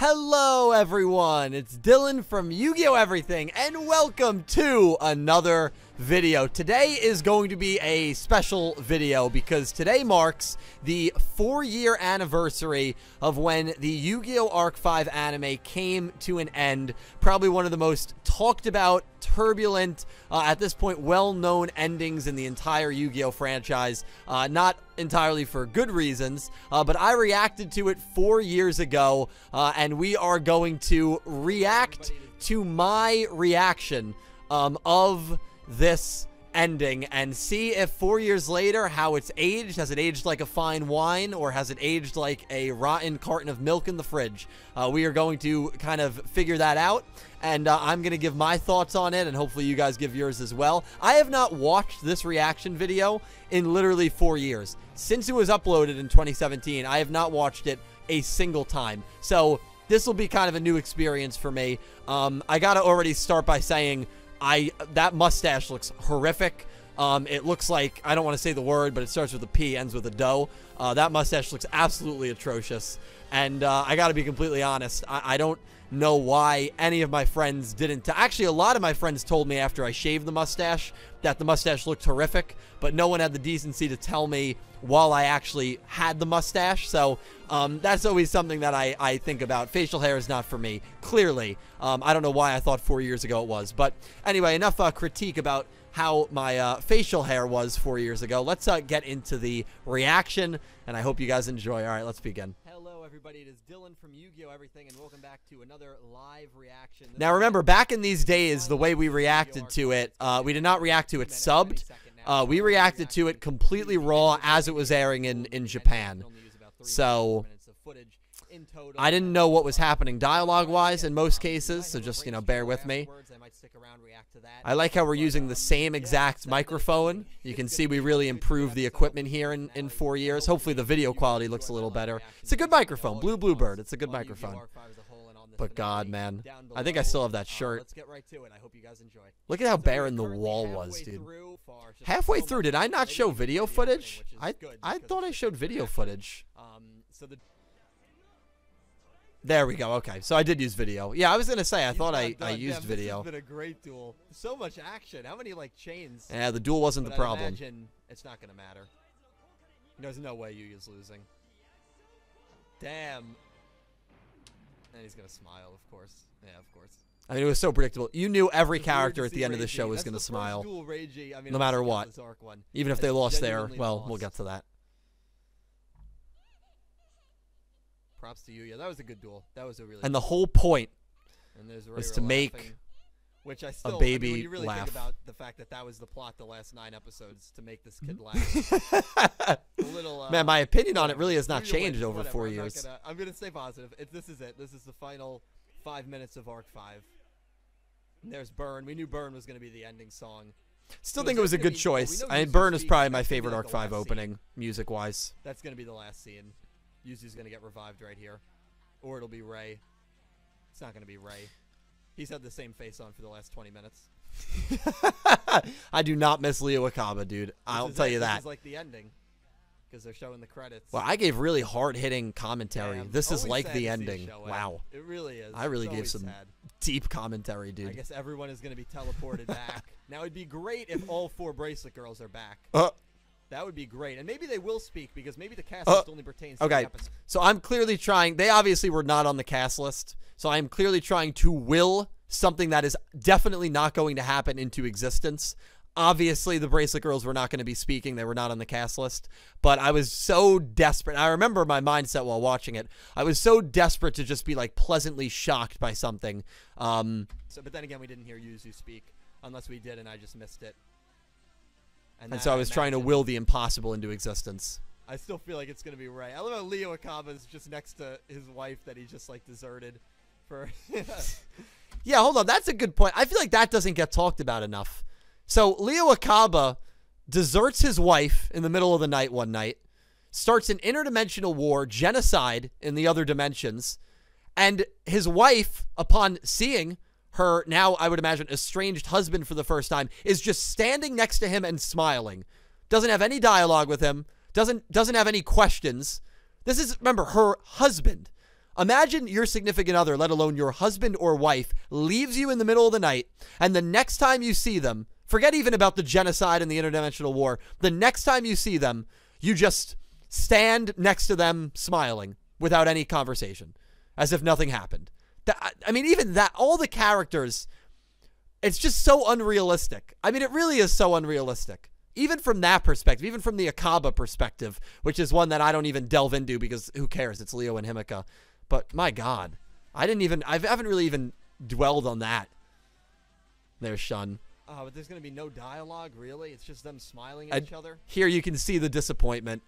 Hello everyone, it's Dylan from Yu-Gi-Oh! Everything, and welcome to another video. Today is going to be a special video because today marks the 4-year anniversary of when the Yu-Gi-Oh! Arc 5 anime came to an end. Probably one of the most talked about, turbulent, at this point well-known endings in the entire Yu-Gi-Oh! Franchise. Not entirely for good reasons, but I reacted to it 4 years ago, and we are going to react to my reaction of this ending and see if 4 years later how it's aged. Has it aged like a fine wine, or has it aged like a rotten carton of milk in the fridge? We are going to kind of figure that out, and I'm going to give my thoughts on it, and hopefully you guys give yours as well. I have not watched this reaction video in literally 4 years. Since it was uploaded in 2017, I have not watched it a single time. So this will be kind of a new experience for me. I gotta already start by saying that mustache looks horrific. It looks like, I don't want to say the word, but it starts with a P, ends with a dough. That mustache looks absolutely atrocious. And I got to be completely honest, I don't know why any of my friends didn't. Actually, a lot of my friends told me after I shaved the mustache that the mustache looked horrific, but no one had the decency to tell me while I actually had the mustache. So that's always something that I think about. Facial hair is not for me, clearly. I don't know why I thought 4 years ago it was. But anyway, enough critique about how my facial hair was 4 years ago. Let's get into the reaction, and I hope you guys enjoy. All right, let's begin. Hello, everybody. It is Dylan from Yu-Gi-Oh! Everything, and welcome back to another live reaction. Now, remember, back in these days, the way we reacted to it, we did not react to it subbed. We reacted to it completely raw as it was airing in Japan. So I didn't know what was happening dialogue-wise in most cases, so just, bear with me. I like how we're using the same exact microphone. You can see we really improved the equipment here in 4 years. Hopefully the video quality looks a little better. It's a good microphone. Blue Bluebird. It's a good microphone. But God, man, I think I still have that shirt. Look at how barren the wall was, dude. Halfway through, did I not show video footage? I thought I showed video footage. There we go. Okay, so I did use video. Yeah, I was gonna say I thought I used video. This has been a great duel. So much action. How many chains? Yeah, the duel wasn't the problem. I imagine it's not gonna matter. There's no way Yugioh's losing. Damn. And he's gonna smile, of course. Yeah, of course. I mean, it was so predictable. You knew every character at the end of the show was gonna smile, no matter what. Even if they lost there, well, we'll get to that. Props to Yugioh. That was a good duel. That was a really. And the whole point was to make a baby when you really laugh. Think about the fact that that was the plot the last 9 episodes, to make this kid laugh. Man, my opinion on it really has not changed over 4 years. I'm gonna stay positive. This is it. This is the final 5 minutes of Arc 5. And there's Burn. We knew Burn was gonna be the ending song. Still think it was a good choice. I mean, Burn is probably my favorite Arc 5 opening, music-wise. That's gonna be the last scene. Yuzu's gonna get revived right here, or it'll be Ray. It's not gonna be Ray. He's had the same face on for the last 20 minutes. I do not miss Leo Akaba, dude. I'll tell you that. This is like the ending, because they're showing the credits. Well, I gave really hard-hitting commentary. This is like the ending. Wow. It really is. I really gave some deep commentary, dude. I guess everyone is gonna be teleported back. Now, it'd be great if all 4 bracelet girls are back. That would be great. And maybe they will speak, because maybe the cast list only pertains to the episode. So I'm clearly trying. They obviously were not on the cast list. So I'm clearly trying to will something that is definitely not going to happen into existence. Obviously, the Bracelet Girls were not going to be speaking. They were not on the cast list. But I was so desperate. I remember my mindset while watching it. I was so desperate to just be, like, pleasantly shocked by something. But then again, we didn't hear Yuzu speak. Unless we did, and I just missed it. And so I was trying to will the impossible into existence. I still feel like it's going to be Ray. I love how Leo Akaba is just next to his wife that he just, like, deserted for. Yeah, hold on. That's a good point. I feel like that doesn't get talked about enough. So Leo Akaba deserts his wife in the middle of the night one night, starts an interdimensional war, genocide in the other dimensions, and his wife, upon seeing her now, I would imagine, estranged husband for the first time, is just standing next to him and smiling. Doesn't have any dialogue with him. Doesn't have any questions. This is, remember, her husband. Imagine your significant other, let alone your husband or wife, leaves you in the middle of the night, and the next time you see them, forget even about the genocide and the interdimensional war, the next time you see them, you just stand next to them smiling without any conversation, as if nothing happened. I mean, even that, all the characters, it's just so unrealistic. I mean, it really is so unrealistic. Even from that perspective, even from the Akaba perspective, which is one that I don't even delve into because who cares? It's Leo and Himika. But my God, I haven't really even dwelled on that. There's Shun. Oh, but there's going to be no dialogue, really? It's just them smiling at each other? Here you can see the disappointment.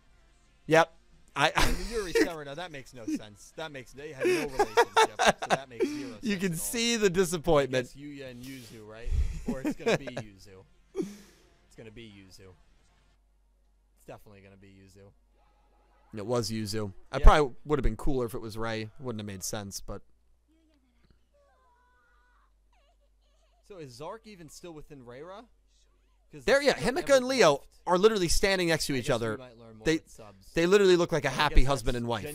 Yep. I mean, Yuri Serena, that makes no sense. They have no relationship, so that makes zero sense. You can see the disappointment. It's Yuya and Yuzu, right? Or it's going to be Yuzu. It's going to be Yuzu. It's definitely going to be Yuzu. It was Yuzu. I probably would have been cooler if it was Rei. Wouldn't have made sense, but... So is Zark even still within Reira? There, yeah, Himika and Leo are literally standing next to each other. They literally look like a happy husband and wife.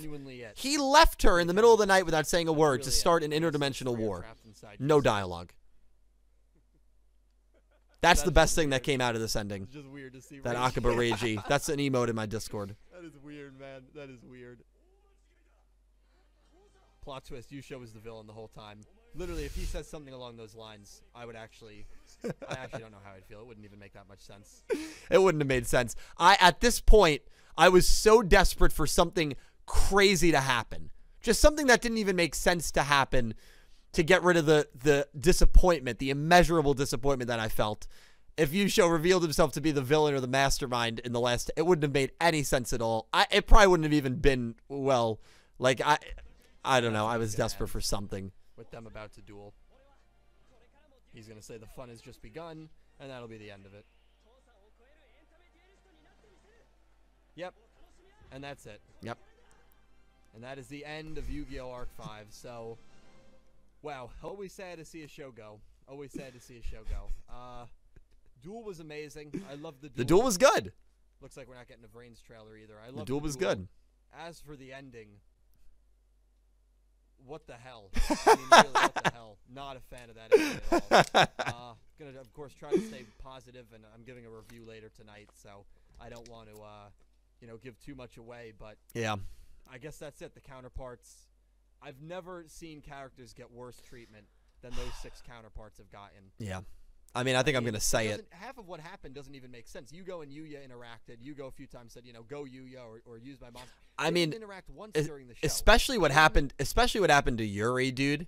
He left her in the middle of the night without saying a word to start an interdimensional war. No dialogue. That's the best thing that came out of this ending. It's just weird to see that Akaba Reiji. That's an emote in my Discord. That is weird, man. That is weird. Plot twist, Yugioh was the villain the whole time. Literally, if he says something along those lines, I actually don't know how I'd feel. It wouldn't even make that much sense. It wouldn't have made sense. At this point, I was so desperate for something crazy to happen. Just something that didn't even make sense to happen to get rid of the disappointment, the immeasurable disappointment that I felt. If Yugioh revealed himself to be the villain or the mastermind in the last, it wouldn't have made any sense at all. It probably wouldn't have even been, well, like, I don't know. I was desperate for something. With them about to duel. He's going to say the fun has just begun, and that'll be the end of it. Yep. And that's it. Yep. And that is the end of Yu-Gi-Oh! Arc 5. So, wow. Always sad to see a show go. Always sad to see a show go. Duel was amazing. I love the duel. The duel was good. Looks like we're not getting a Vrains trailer either. I love the duel was good. As for the ending, what the hell? I mean, really, what the hell? Not a fan of that ending at all. Gonna, of course, try to stay positive, and I'm giving a review later tonight, so I don't want to, give too much away. But yeah, I guess that's it. The counterparts. I've never seen characters get worse treatment than those 6 counterparts have gotten. Yeah. I mean, I think I'm going to say it. Half of what happened doesn't even make sense. Yugioh and Yuya interacted. Yugioh a few times said, go Yugioh or use my mom. I mean, interact once during the show. Especially what happened to Yuri, dude.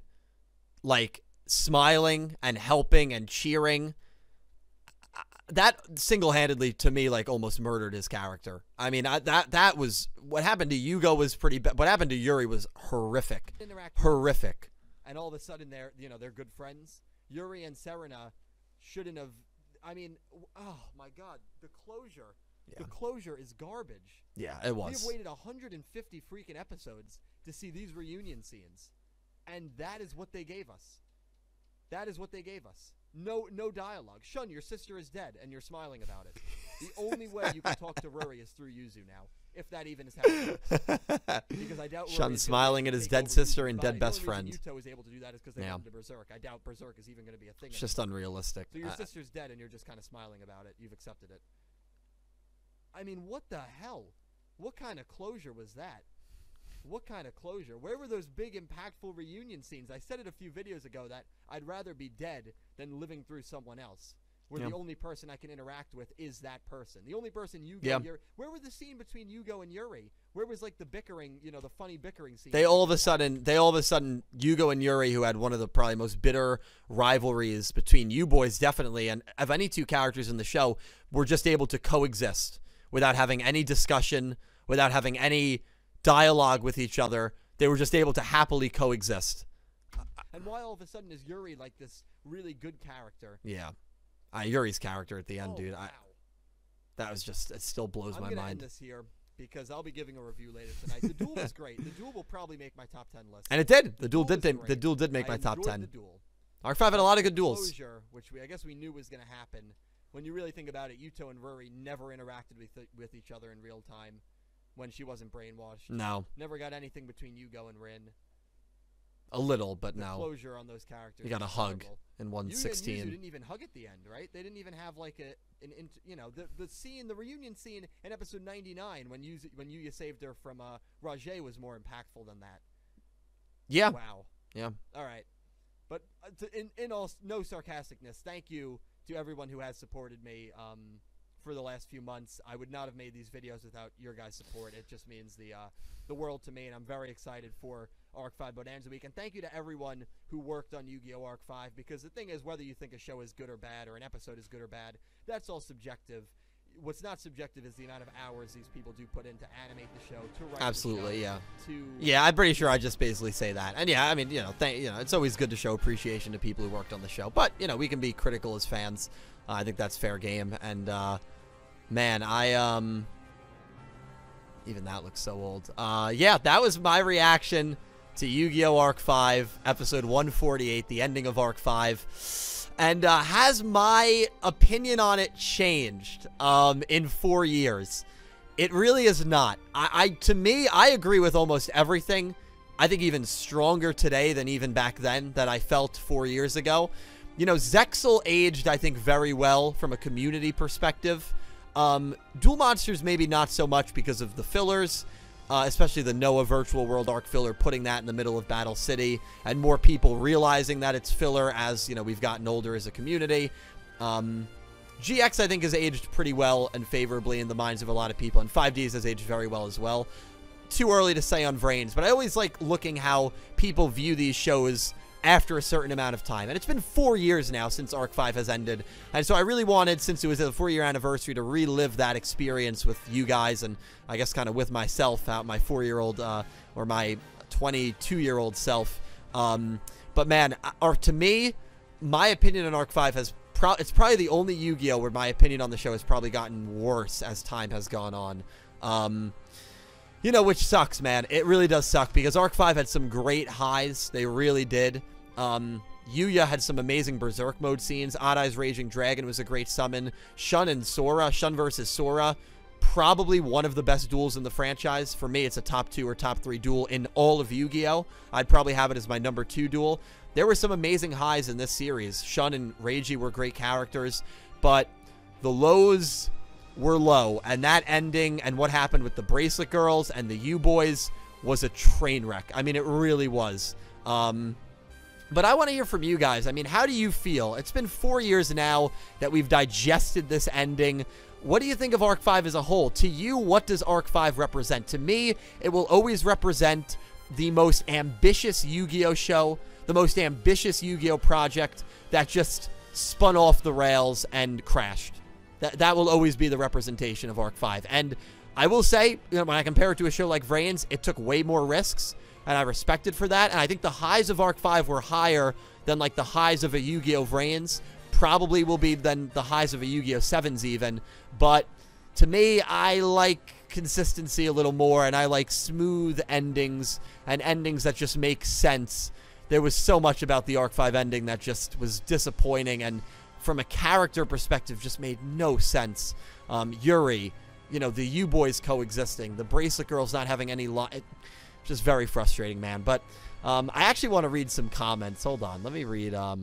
Like, smiling and helping and cheering. That single-handedly, to me, like, almost murdered his character. I mean, that was... What happened to Yugioh was pretty bad. What happened to Yuri was horrific. Horrific. And all of a sudden, they're good friends. Yuri and Serena shouldn't have... I mean, oh, my God. The closure. Yeah. The closure is garbage. Yeah, it was. We have waited 150 freaking episodes to see these reunion scenes. And that is what they gave us. That is what they gave us. No dialogue. Shun, your sister is dead, and you're smiling about it. The only way you can talk to Rory is through Yuzu now. If that even is how it works. Because I doubt Shun smiling at his dead sister and dead best friend. Yugioh was able to do that is because they went to Berserk. I doubt Berserk is even going to be a thing. It's just unrealistic. So your sister's dead and you're just kind of smiling about it. You've accepted it. I mean, what the hell? What kind of closure was that? What kind of closure? Where were those big, impactful reunion scenes? I said it a few videos ago that I'd rather be dead than living through someone else. Where the only person I can interact with is that person. The only person Yugioh, Yuri. Where was the scene between Yugioh and Yuri? Where was like the bickering, the funny bickering scene? They all of a sudden, Yugioh and Yuri, who had one of the probably most bitter rivalries between you boys, definitely, and of any 2 characters in the show, were just able to coexist without having any discussion, without having any dialogue with each other. They were just able to happily coexist. And why all of a sudden is Yuri like this really good character? Yeah. Yuri's character at the end, dude. Wow. That was just, it still blows my mind. I'm going to end this here because I'll be giving a review later tonight. The duel was great. The duel will probably make my top 10 list. And it did. The duel did make my top 10. The duel. Arc 5 had a lot of good duels. Closure, which I guess we knew was going to happen. When you really think about it, Yuto and Rory never interacted with each other in real time when she wasn't brainwashed. No. Never got anything between Yugioh and Rin. a little, but the no. closure on those characters. You got a is hug terrible. in Yugioh and Yuzu 116. didn't even hug at the end, right? They didn't even have like the scene, the reunion scene in episode 99 when Yugioh saved her from Rajay was more impactful than that. Yeah. Wow. Yeah. All right. But in all, no sarcasticness, thank you to everyone who has supported me for the last few months. I would not have made these videos without your guys' support. It just means the world to me, and I'm very excited for Arc 5 Bonanza Week. And thank you to everyone who worked on Yu-Gi-Oh! Arc 5, because the thing is, whether you think a show is good or bad, or an episode is good or bad, that's all subjective. What's not subjective is the amount of hours these people do put in to animate the show, to write Absolutely, the show, yeah. to... Yeah, I'm pretty sure I just basically say that. And yeah, I mean, it's always good to show appreciation to people who worked on the show. But, we can be critical as fans. I think that's fair game. And, man, even that looks so old. Yeah, that was my reaction to Yu-Gi-Oh! Arc 5, episode 148, the ending of Arc 5. And has my opinion on it changed in 4 years? It really is not. To me, I agree with almost everything. I think even stronger today than even back then that I felt 4 years ago. Zexal aged, I think, very well from a community perspective. Duel Monsters maybe not so much because of the fillers. Especially the Noah Virtual World Arc filler, putting that in the middle of Battle City, and more people realizing that it's filler as, we've gotten older as a community. GX, I think, has aged pretty well and favorably in the minds of a lot of people, and 5Ds has aged very well as well. Too early to say on Vrains, but I always like looking how people view these shows after a certain amount of time. And it's been 4 years now since Arc 5 has ended. And so I really wanted, since it was a 4-year anniversary, to relive that experience with you guys and I guess kind of with myself, out my 4-year-old or my 22-year-old self. But man, to me, my opinion on Arc 5 has it's probably the only Yu-Gi-Oh! Where my opinion on the show has probably gotten worse as time has gone on. Which sucks, man. It really does suck because Arc 5 had some great highs. They really did. Yugioh had some amazing Berserk mode scenes. Odd Eyes Raging Dragon was a great summon. Shun and Sora, Shun versus Sora, probably one of the best duels in the franchise. For me, it's a top 2 or top 3 duel in all of Yu-Gi-Oh! I'd probably have it as my number 2 duel. There were some amazing highs in this series. Shun and Reiji were great characters, but the lows were low, and that ending and what happened with the Bracelet Girls and the U-Boys was a train wreck. I mean, it really was. But I want to hear from you guys. I mean, how do you feel? It's been 4 years now that we've digested this ending. What do you think of Arc 5 as a whole? To you, what does Arc 5 represent? To me, it will always represent the most ambitious Yu-Gi-Oh! Show, the most ambitious Yu-Gi-Oh! Project that just spun off the rails and crashed. That will always be the representation of Arc 5. And I will say, when I compare it to a show like Vrains, it took way more risks, and I respect it for that. And I think the highs of Arc 5 were higher than, like, the highs of a Yu-Gi-Oh! Vrains. Probably will be than the highs of a Yu-Gi-Oh! 7s even. But to me, I like consistency a little more, and I like smooth endings and endings that just make sense. There was so much about the Arc 5 ending that just was disappointing, and from a character perspective, just made no sense. Yuri, the U-Boys coexisting, the Bracelet Girls not having any just very frustrating, man. But I actually want to read some comments. Hold on, let me read. I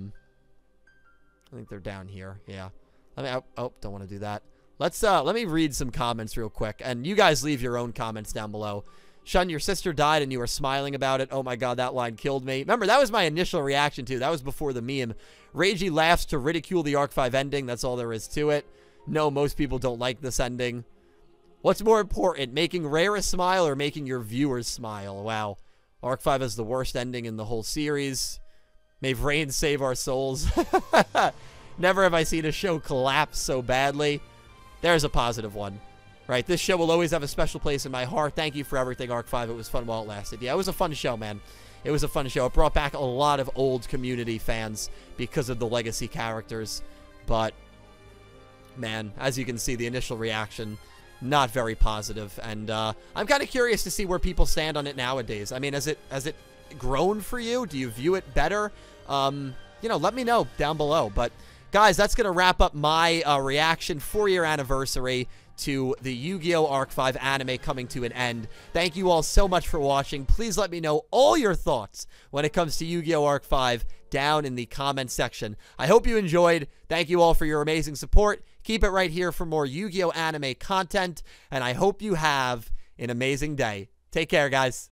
think they're down here. Yeah. Don't want to do that. Let me read some comments real quick, and you guys leave your own comments down below. Shun, your sister died and you were smiling about it. Oh my god, that line killed me. Remember, that was my initial reaction too. That was before the meme. Reiji laughs to ridicule the Arc 5 ending. That's all there is to it. No, most people don't like this ending. What's more important, making Rara smile or making your viewers smile? Wow. Arc 5 is the worst ending in the whole series. May Vrains save our souls. Never have I seen a show collapse so badly. There's a positive one. Right, this show will always have a special place in my heart. Thank you for everything, Arc 5. It was fun while it lasted. Yeah, it was a fun show, man. It was a fun show. It brought back a lot of old community fans because of the legacy characters. But, man, as you can see, the initial reaction, not very positive. And I'm kind of curious to see where people stand on it nowadays. I mean, has it grown for you? Do you view it better? Let me know down below. But guys, that's going to wrap up my reaction 4-year anniversary to the Yu-Gi-Oh! Arc 5 anime coming to an end. Thank you all so much for watching. Please let me know all your thoughts when it comes to Yu-Gi-Oh! Arc 5 down in the comment section. I hope you enjoyed. Thank you all for your amazing support. Keep it right here for more Yu-Gi-Oh! Anime content, and I hope you have an amazing day. Take care, guys.